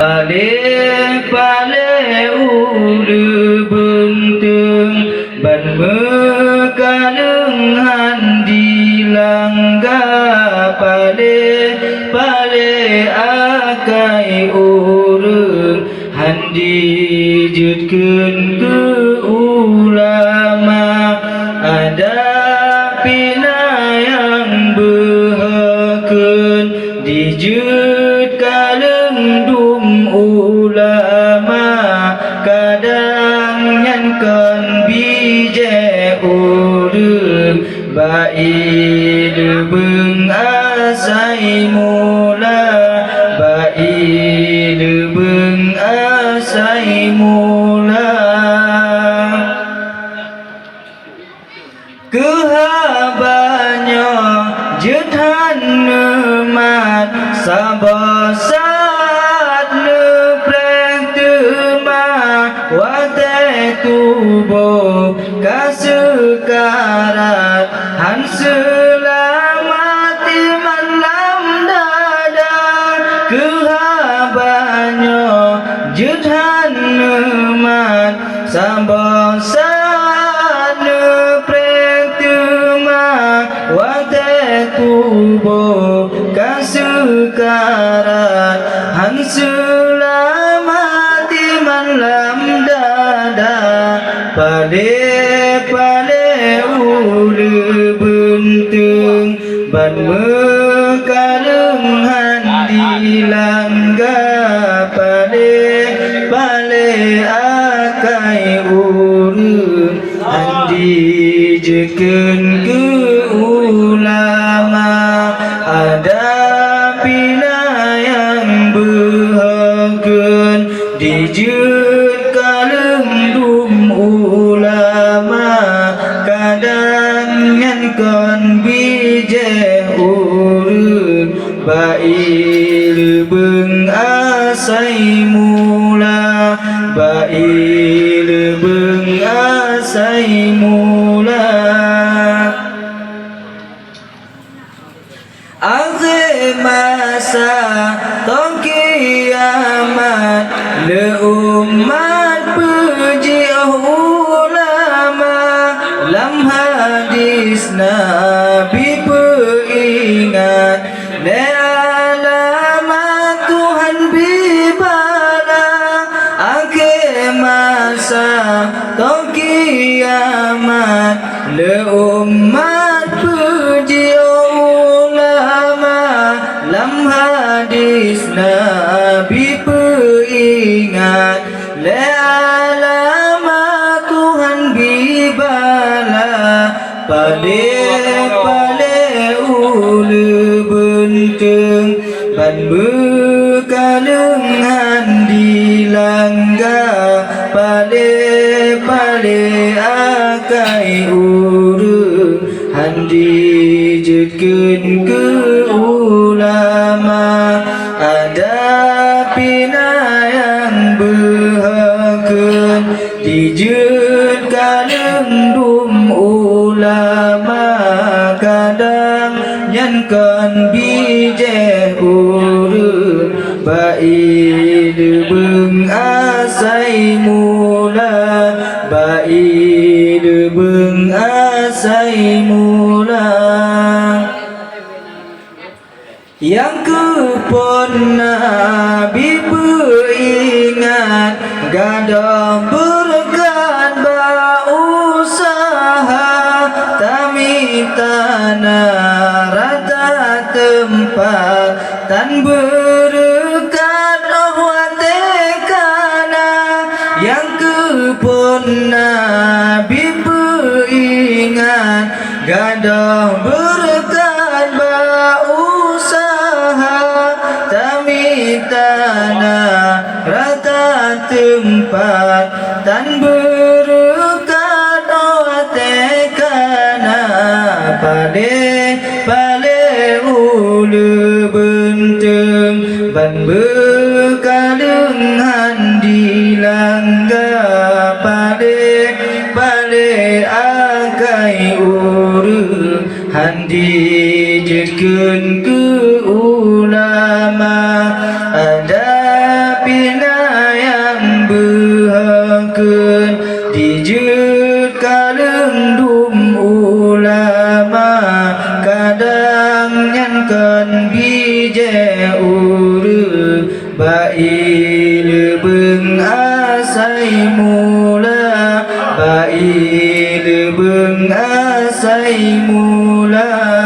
Pale ulu bentung ban mekaleng handi langga pale akai urang handi jutkeun ke ulama ada pina yang behakeun dijut kaleng dum ulama kadang nyankan bije urang bai lebeung asai mula bai lebeung asai mula kehabanya jethan nemat sabasat nepreng tema wate tubuh kasekarat han selamati malam dada kehabanya jethan nemat sabasat nepreng tema wate tubuh kasekarat han selamati malam dada pale ulu bentung ban mekaleng handi langga pale akai urang handi jekeun ke ulama ada pina yang behakeun dijut kaleng dum ulama kadang nyankan bije urang bai lebeung asai mula bai lebeung asai mula akhir masa tong kiamat le umat puji ulama lam hadis nabi peringat le alamat Tuhan bibala akhir masa tong kiamat le umat puji lam hadis nabi peringat le alamat Tuhan bibala pale ulu bentung ban mekaleng handi langga pale akai urang handi jetkeun ke ulama ada pina yang behakeun dijut kaleng dum ulama kadang nyankan bije urang bai lebeung asai mula bai lebeung asai mula yang kepon nabi peringat gadah berkat usaha tami tanah rata tempat tan berkat wate kana yang kepon nabi peringat gadah berkat tanah rata tempat tan berkat otekana pale ulu bentung ban bekaleng handi langga pale akai urang handi jetkeun ke ulama ada dijut kaleng dum ulama kadang nyankan bije uru bail beng asai mula bail beng asai mula